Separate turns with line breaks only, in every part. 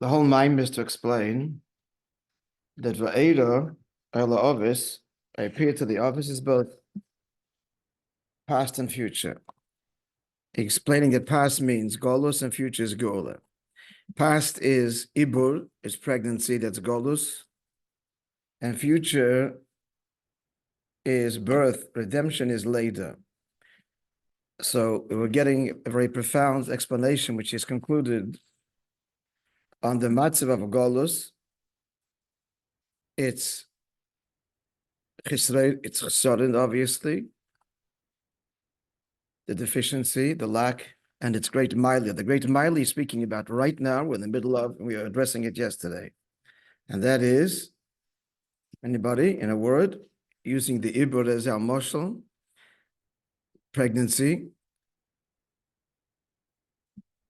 The whole mind is to explain that Voeira, office, appear to the office is both past and future. Explaining that past means golus and future is geula. Past is ibur, is pregnancy, that's golus, and future is birth, redemption is later. So we're getting a very profound explanation, which is concluded on the matzav of golus. It's chesaron, obviously, the deficiency, the lack, and its great milia. The great milia is speaking about right now, we're in the middle of, we are addressing it yesterday. And that is, anybody, in a word, using the ibur as our moshel, pregnancy,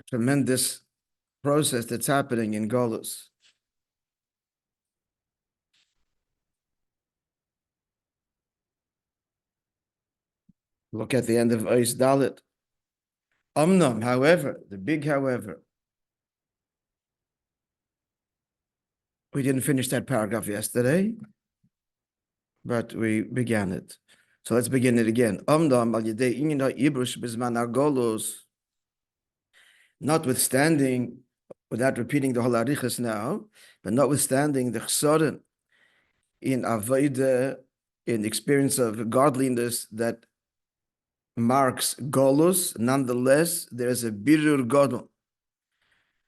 tremendous process that's happening in Golus. Look at the end of Ois Dalit. Omnom, however, the big however. We didn't finish that paragraph yesterday, but we began it. So let's begin it again. Omnom al yedei inyan ha'ibrush bizman ha'golus. Notwithstanding, without repeating the whole arichas now, but notwithstanding the chesaron in avodah, in the experience of godliness that marks golus, nonetheless, there's a birur godel.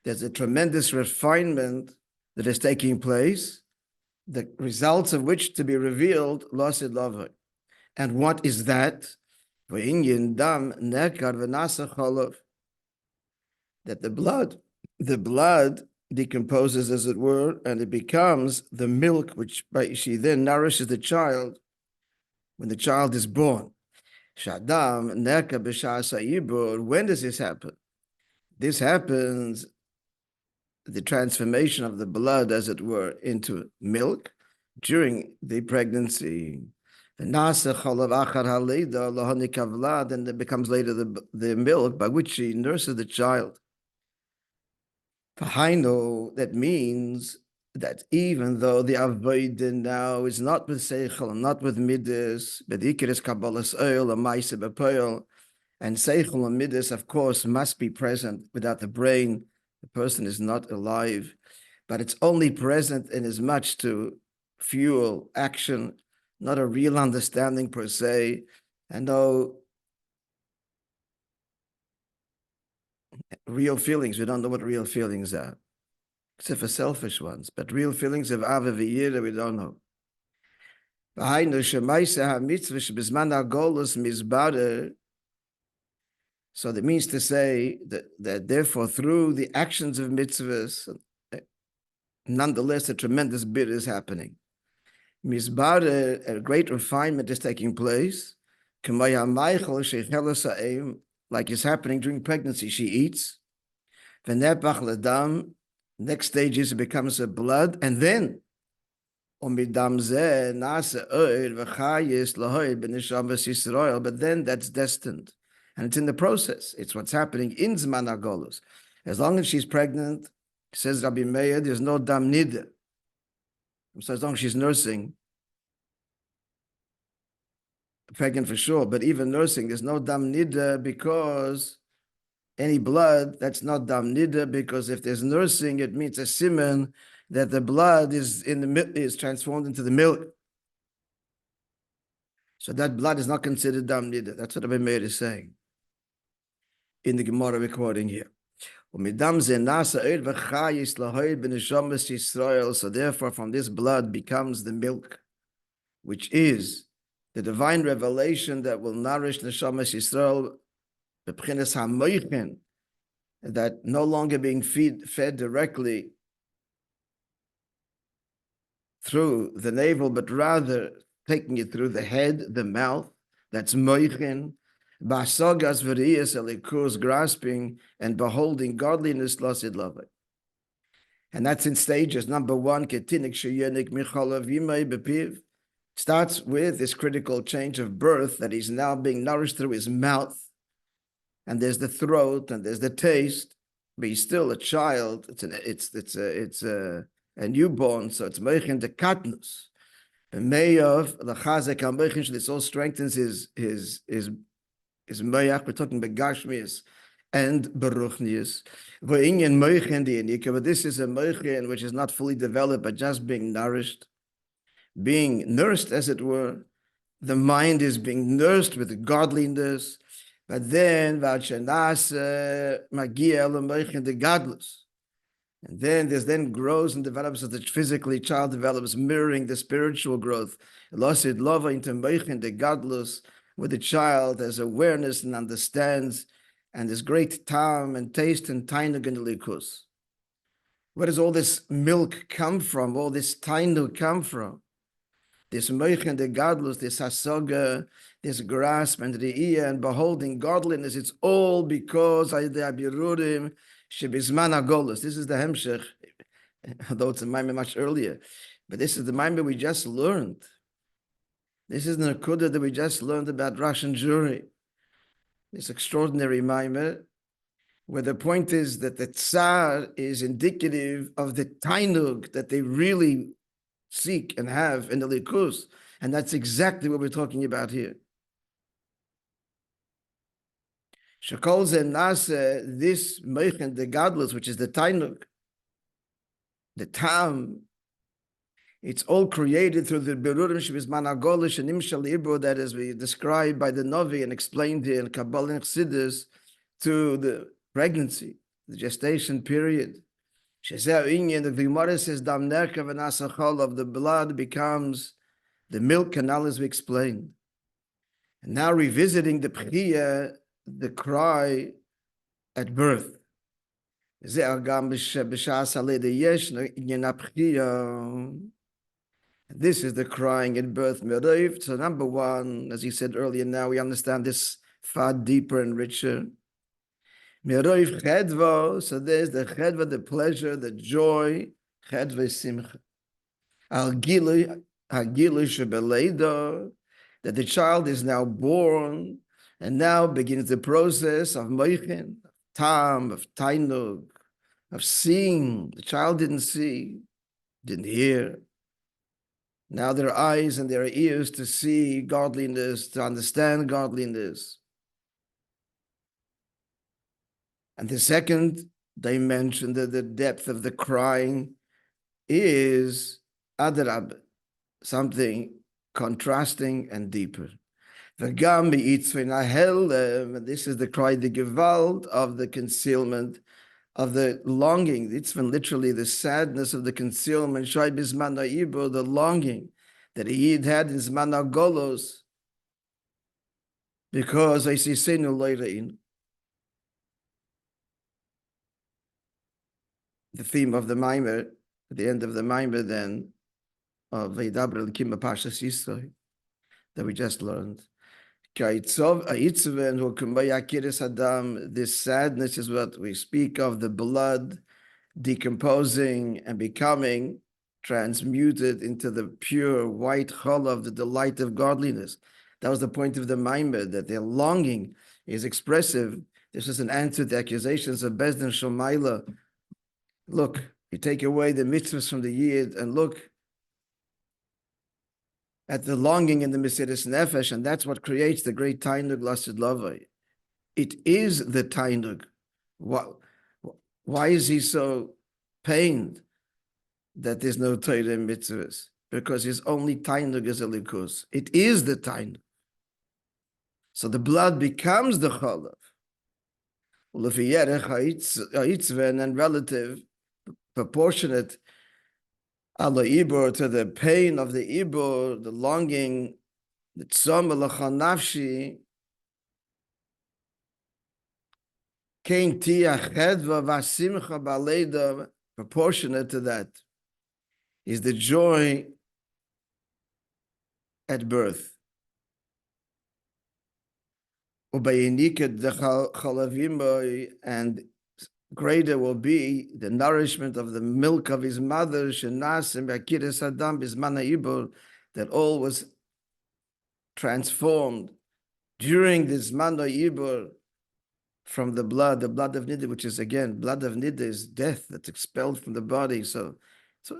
There's a tremendous refinement that is taking place, the results of which to be revealed, losid lavoi. And what is that? That the blood decomposes, as it were, and it becomes the milk which she then nourishes the child when the child is born. Shadam neka b'sha'as ha'ibur. When does this happen? This happens, the transformation of the blood, as it were, into milk during the pregnancy. Then it becomes later the milk by which she nurses the child. That means that even though the avodah now is not with seichel, not with midas, but ikir is kabbalas oil, a ma'aseh b'poel, and seichel and midas, of course, must be present. Without the brain, the person is not alive. But it's only present in as much to fuel action, not a real understanding per se, and no real feelings. We don't know what real feelings are, except for selfish ones. But real feelings of Ava v'yira, we don't know. So that means to say that therefore through the actions of mitzvahs, nonetheless a tremendous bit is happening. Mizbara, a great refinement is taking place. Like is happening during pregnancy, she eats. Next stage is it becomes a blood, and then but then that's destined, and it's in the process. It's what's happening in Zman HaGolus. As long as she's pregnant, says Rabbi Meir, there's no dam nida. So as long as she's nursing, pregnant for sure, but even nursing, there's no dam nida, because any blood, that's not dam nida, because if there's nursing, it means a siman that the blood is transformed into the milk. So that blood is not considered dam nida. That's what Rabbi Meir is saying in the Gemara recording here. So therefore, from this blood becomes the milk, which is the divine revelation that will nourish Neshamas Yisrael, that no longer being fed directly through the navel, but rather taking it through the head, the mouth. That's moichin. Basagas v'riyas elikus, grasping and beholding godliness, lasid lavai. And that's in stages. Number one, ketinik sheyenik michalav yimei bepiv. Starts with this critical change of birth, that he's now being nourished through his mouth. And there's the throat, and there's the taste. but he's still a child. It's a newborn, so it's Moichin de Katnus. And May of the Chazek al Moichin, this all strengthens his Moyach. We're talking about Gashmias and Baruchnius. But this is a Moichin which is not fully developed, but just being nourished, as it were. The mind is being nursed with godliness, but then the godless. And then there's grows and develops as the physically child develops, mirroring the spiritual growth. Losid lova into meichin the godless, where the child has awareness and understands, and there's great time and taste and tainug in the likus. Where does all this milk come from? All this tainug come from? This meichin the godless, this hasoga, this grasp and re'iyah and beholding godliness, it's all because of the abirurim shebizman hagolus. This is the hemshech, although it's a maimah much earlier, but this is the maimah we just learned. This is the nakuda that we just learned about Rosh and Jury. This extraordinary maimah, where the point is that the tsar is indicative of the tainug that they really seek and have in the likus, and that's exactly what we're talking about here. Shekol ze nase, this meichin, the godless, which is the tainug, the tam, it's all created through the berurim shebizman hagolish and imshal ibro, that is described by the Novi and explained here in Kabbalah and Chassidus, to the pregnancy, the gestation period. The Gemara says, Dam nerkav v'nasachol, of the blood becomes the milk canal, as we explained. And now revisiting the pchiyah, the cry at birth. This is the crying at birth. So number one, as he said earlier, now we understand this far deeper and richer. So there's the chedva, the pleasure, the joy, chedva simcha. That the child is now born and now begins the process of moichin, tam, of tainug, of seeing. The child didn't see, didn't hear. Now there are eyes and there are ears to see godliness, to understand godliness. And the second dimension, the depth of the crying, is adrab, something contrasting and deeper. This is the cry, the gewalt of the concealment, of the longing. It's literally the sadness of the concealment, the longing that he had in Zman HaGolos, because I see senu loyrein. The theme of the Maimer, at the end of the Maimer then, of Veidaber L'kim Pashas Yisrael, that we just learned. This sadness is what we speak of, the blood decomposing and becoming transmuted into the pure white chol of the delight of godliness. That was the point of the Maimer, that their longing is expressive. This is an answer to the accusations of Bezdin Shomaila. Look, you take away the mitzvahs from the Yid and look at the longing in the Mesiras Nefesh, and that's what creates the great Tainug Lasid Lavai. It is the Tainug. Why is he so pained that there's no Torah and mitzvahs? Because his only Tainug is a likus. It is the Tainug. So the blood becomes the Cholav. And relative, proportionate ala ibor to the pain of the ibor, the longing, the tzom l'cha nafshi, kein tiach chedva v'simcha b'aleida, proportionate to that is the joy at birth. Ubayiniket the chalavim, and greater will be the nourishment of the milk of his mother, that all was transformed during this Zman HaYibur from the blood of Niddah, which is again, blood of Niddah is death that's expelled from the body. So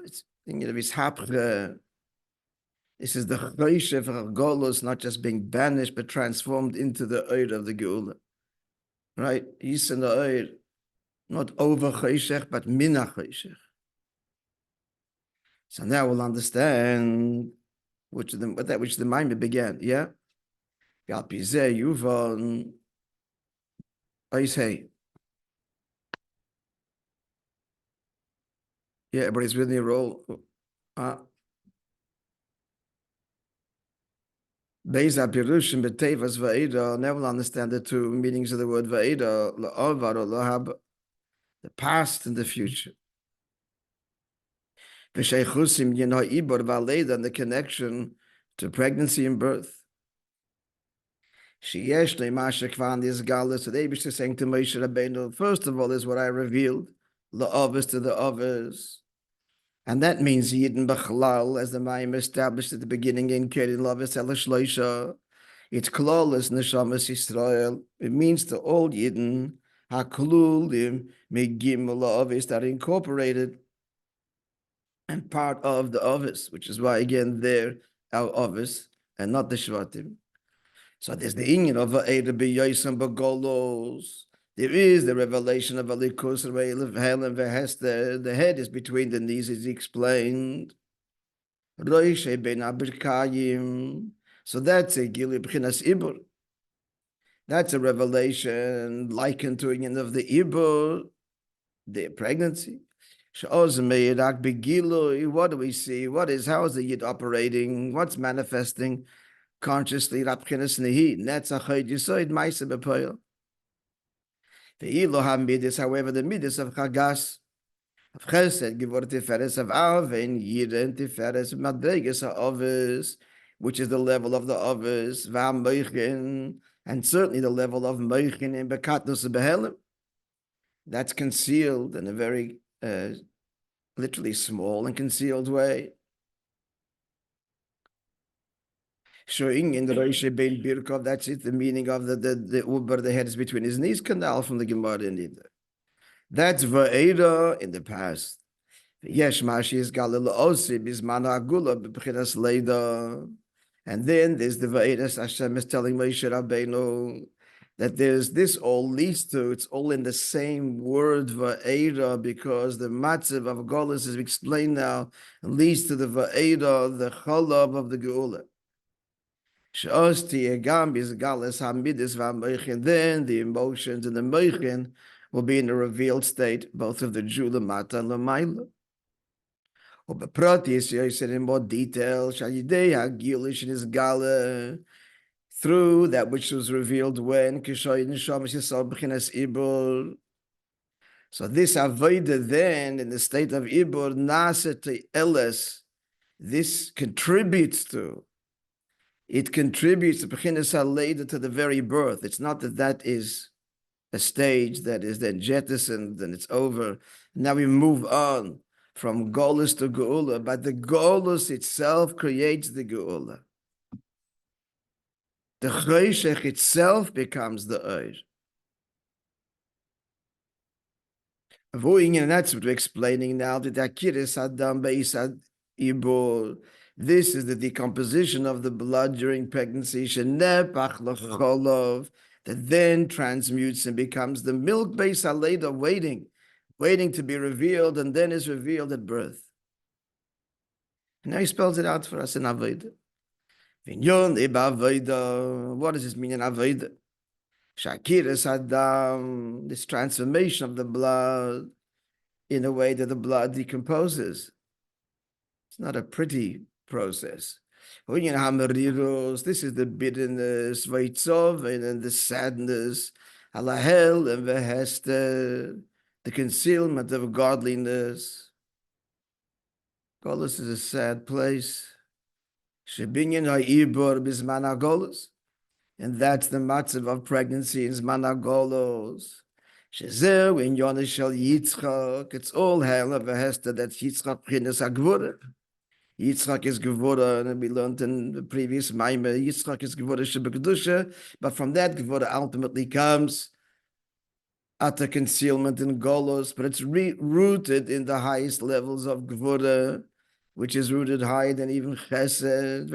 it's, this is the Choshech of Golus, not just being banished, but transformed into the Oir of the Geula. Right? He's in the Oir, not over Choshech, but Mina Choshech. So now we'll understand which the Maimon began. Yeah? Galpizeh, Yuvon, Oisei. Yeah, everybody's with me. Roll. Beis HaPirushim B'Tevas Va'eda. Now we'll understand the two meanings of the word Va'eda, La'avar or Lahab, the past and the future. V'Sheichusim Yino Ibor Va'Leda, and the connection to pregnancy and birth. Sheyesh Le'Masha Kvan Yizgala. So the Eibush is saying to Moshe Rabbeinu, first of all is what I revealed, La'avos to the Avos. And that means Yidden B'Chlal, as the Maim established at the beginning in Kerin Lavis El Shloisha. It's Klal Neshamas Yisrael. It means to all Yidden, HaKlulim Megim La'avis, that are incorporated and part of the Avis, which is why, again, they're our Avis and not the Shvatim. So there's the inyan of Va'eda B'Yosem B'Golos. There is the revelation of Alikus, Helen Vehester. The head is between the knees, as he explained. Roishe Ben Abirkayim. So that's a Gili B'chinas Ibur. That's a revelation likened to inyan of the Ibur, the pregnancy. What do we see? How is the Yid operating? What's manifesting consciously? Rabchinas Nehi. Netzach Yisoid Maisa B'Poyel. The Elohim Midas, however, the Midas of Chagas, of Chesed, Gevor Tiferes of Arven, Yidden Tiferes Madreges Ovis, which is the level of the Ovis, Vam Meichin, and certainly the level of Meichin in Bekatnus Behelim. That's concealed in a very literally small and concealed way. Showing in the Roishe Ben Birkov, that's it, the meaning of the Uber, the head is between his knees canal from the Gemara in Niddah. That's Voeira in the past. Yesh Mashis Galil Osi Bismana Agula B'Chinas Leida. And then there's the Voeira Hashem is telling Moshe Rabbeinu that there's this all leads to, it's all in the same word Voeira, because the matzav of Golus is explained now, leads to the Voeira, the Chalav of the Geula. Then the emotions and the meichin will be in a revealed state, both of the Jew, Lamata, and Lamaila. He said in more detail, through that which was revealed when so this avodah then in the state of Ibur Nasete Eles, this contributes to. It contributes to the very birth. It's not that is a stage that is then jettisoned and it's over. Now we move on from Golus to Geula, but the Golus itself creates the Geula. The Choshech itself becomes the Oir. And that's what we're explaining now. The Akiris Adam Beis Ibur. This is the decomposition of the blood during pregnancy, that then transmutes and becomes the milk base aleda, waiting to be revealed, and then is revealed at birth. And now he spells it out for us in Avodah. What does this mean in Avodah? Shakiras Adam, this transformation of the blood in a way that the blood decomposes. It's not a pretty process. This is the bitterness, and the sadness, alahel and vehester, the concealment of godliness. Golus is a sad place. Shebinyan ha'ibor bisman ha'golus, and that's the matzav of pregnancy in zman ha'golus. Shezeu in yonah shel Yitzchak. It's all hell of vehester. That's Yitzchak b'chinas ha'gvura. Yitzchak is Gevura, and we learned in the previous Maimah, Yitzchak is Gevura Shebekdusha, but from that Gevura ultimately comes utter concealment in Golos, but it's rooted in the highest levels of Voeira, which is rooted higher than even Chesed.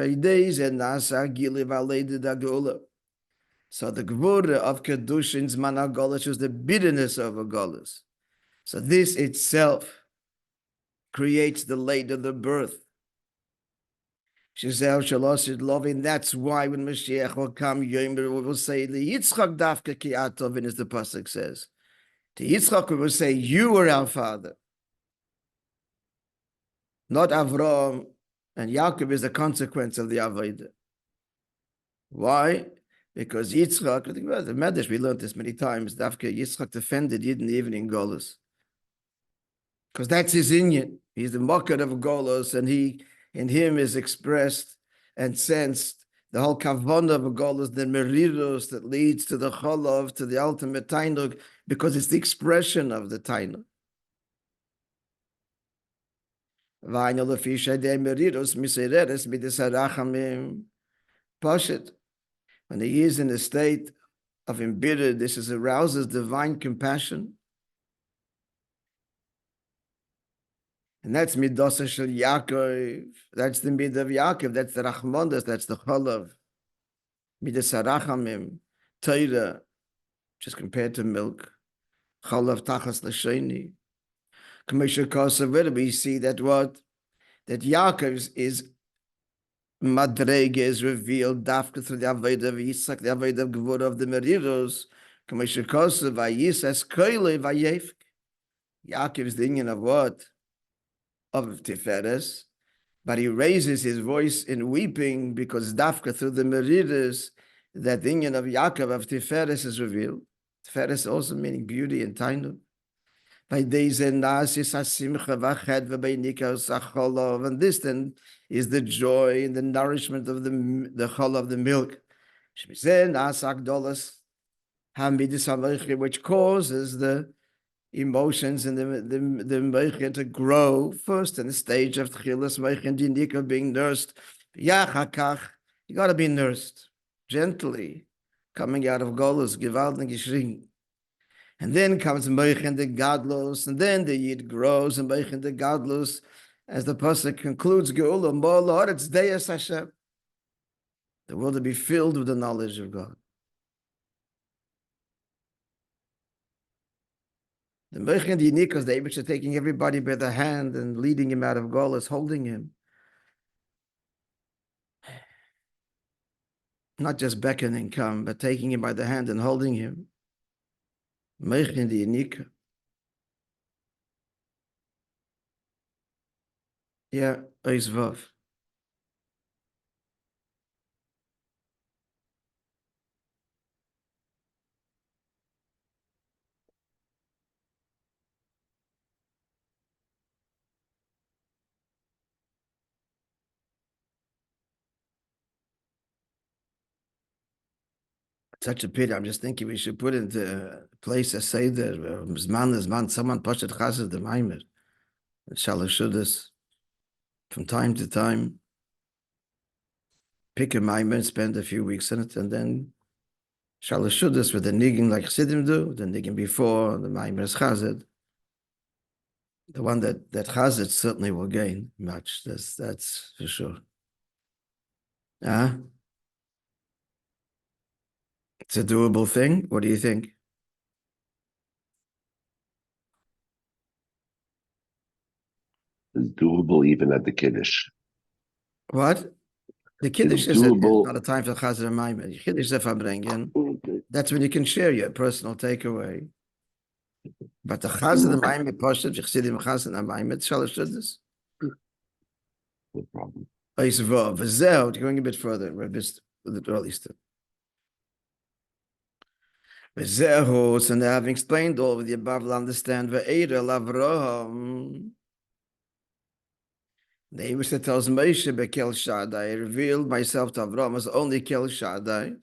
So the Voeira of Kedushin's Mana Golos is the bitterness of a Golos. So this itself creates the later the birth. And that's why when Mashiach will come, we will say, the Yitzchak Dafka Ki Atovin, as the Pasuk says. To Yitzchak, we will say, you are our father. Not Avrohom, and Yaakov is the consequence of the Avodah. Why? Because Yitzchak, think about the Medrash, we learned this many times, Dafka Yitzchak defended Yidden even in Golos. Because that's his inyan. He's the mocker of Golos, and in him is expressed and sensed the whole kavanah of Golos, the meridos that leads to the cholov, to the ultimate tainug, because it's the expression of the tainug. When he is in a state of embittered, this arouses divine compassion. And that's midas shel Yaakov. That's the mid of Yaakov. That's the rachmanas. That's the cholav. Midas harachamim, Torah, just compared to milk. Cholav tachas l'sheni. Commercial kosav. We see that what that Yaakov's is madrege is revealed dafka through the avodah of Yitzchak, the avodah of Gevurah of the Meriros. Commercial kosav vayis as koile vayefk. Yaakov is the union of what? Of Tiferes, but he raises his voice in weeping because dafka through the meridas that the union of Yaakov of Tiferes is revealed. Tiferes also meaning beauty and tainug. By days and nasis hasimcha v'ched v'beinika sacholov, and this then is the joy and the nourishment of the chol of the milk, which causes the emotions and the Moishe to grow first in the stage of Tchilas Moishe and Dinika being nursed. Yachakach, you got to be nursed gently, coming out of Golos, Gewalt Gishring. And then comes Moishe and the Gadlos, and then the Yid grows, and Moishe and the Gadlos, as the pasuk concludes, Geula Molor, it's Deus Hashem. The world will be filled with the knowledge of God. The Moishe and the Yinikas, the Abish are taking everybody by the hand and leading him out of Golos, holding him. Not just beckoning, come, but taking him by the hand and holding him. Moishe and the Yinika. Yeah, Ois Vav. Such a pity. I'm just thinking we should put into place a seder. Zman, someone pashat chazed the maimer. Shalashudas. From time to time, pick a maimer and spend a few weeks in it, and then shalashudas with the niggin like Chassidim do, the niggin before, the maimer is chazed. The one that chazed certainly will gain much. That's for sure. It's a doable thing. What do you think?
It's doable even at the Kiddush.
What? The Kiddush is not a time for Chazer and Maimed. Kiddush is bringing. That's when you can share your personal takeaway. But the Chazer and Maimed, Poshet, Chassidim Chazer and Maimed, Shalosh Shudas.
No problem.
Going a bit further, we're just with the early step. So now having explained all of the above, we'll understand Ve'era Avrohom. The Eibusha tells Moishe Bekel Shaddai, I revealed myself to Avraham as only Kel Shaddai.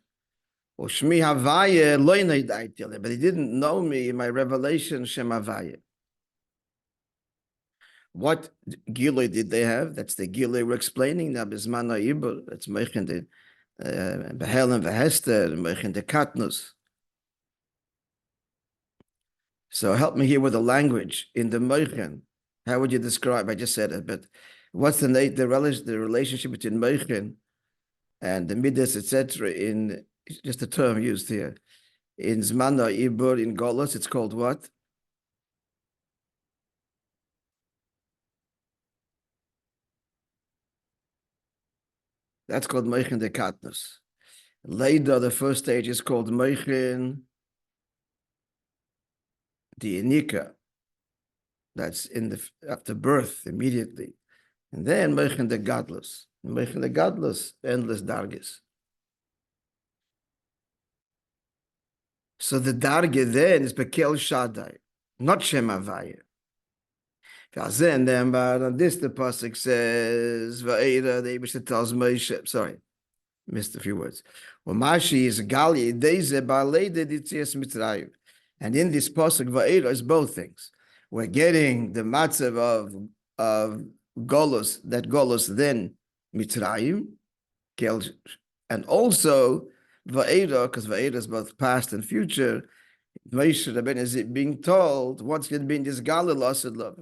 Or Shmi Havaya Loinai Daitile, but he didn't know me in my revelation Shem Havaya. What Giloi did they have? That's the Giloi we're explaining now. Bismana Ibur, that's Moishe and the Behel and Vehester, Moishe and the Katnus. So help me here with the language in the Moichen. How would you describe? I just said it, but what's the relationship between Moichen and the Midas, etc. in just a term used here in Zmana Ibur in Golos? It's called what? That's called Moichen de Katnus. Later, the first stage is called Moichen de Inika. That's in the after birth immediately, and then Moichen de Gadlus. Moichen de Gadlus, endless dargis. So the darge then is Bekel Shaddai, not Shem Havaya. And then, but on this the pasuk says, "Vaera." The Abishah tells Moshe. Sorry, missed a few words. Well, Mashi is Gali Deze Balede Ditzias Mitzrayim, and in this pasuk, Vaera is both things. We're getting the matzav of Golos, that Golos then Mitzrayim, and also Vaera, because Vaera is both past and future. Moshe Rabbeinu is being told what's going to be in this Galil Asad Love.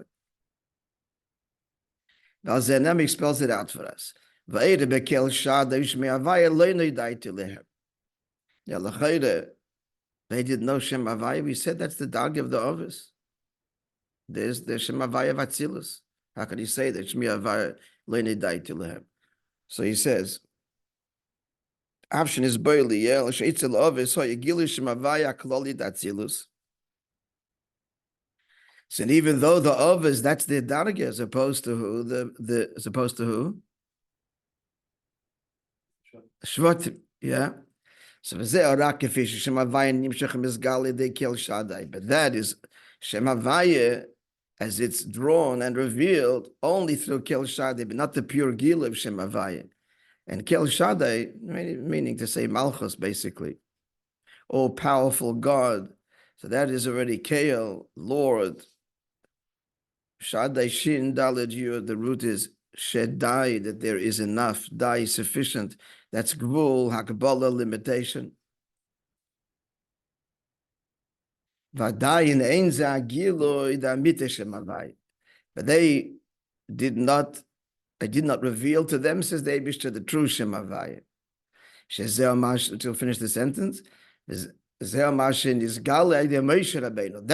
Now Zenemi spells it out for us. Vaera bekel Shaddai Shmei Havaya lo nidai lehem. Yeah, l'chayre, they didn't know Shem Havaya. We said that's the dog of the office. There's Shem Havaya Vatzilus. How can he say that Shmei Havaya lo nidai lehem? So he says, Avshin is boili, yeah, l'sheitzel office, so yigilu Shem Havaya kloli datzilus. So even though the office, that's the darga, as opposed to who? As opposed to who? Shvatim, yeah. So but that is Shem Havaya as it's drawn and revealed only through Kel Shaddai, but not the pure Gil of Shem Havaya. And Kel Shaddai, meaning to say Malchus, basically, all powerful God. So that is already Kel, Lord. Shaddai Shin Daled Yud, the root is Shedai, that there is enough, Dai sufficient. That's Gvul, Hakabala, limitation. Vadai in Einza Giloi da Miteshem Havai. But they did not reveal to them, says the Eibishter, the true Shem Havai. Shezeh Mash, to finish the sentence, Zeh Mashin is Galei de Moishe Rabbeinu.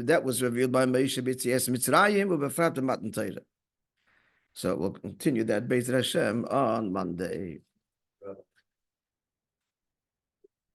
That was revealed by Moishe B'tzias Mitzrayim u'befrat Matan Torah. So we'll continue that Beis Hashem on Monday.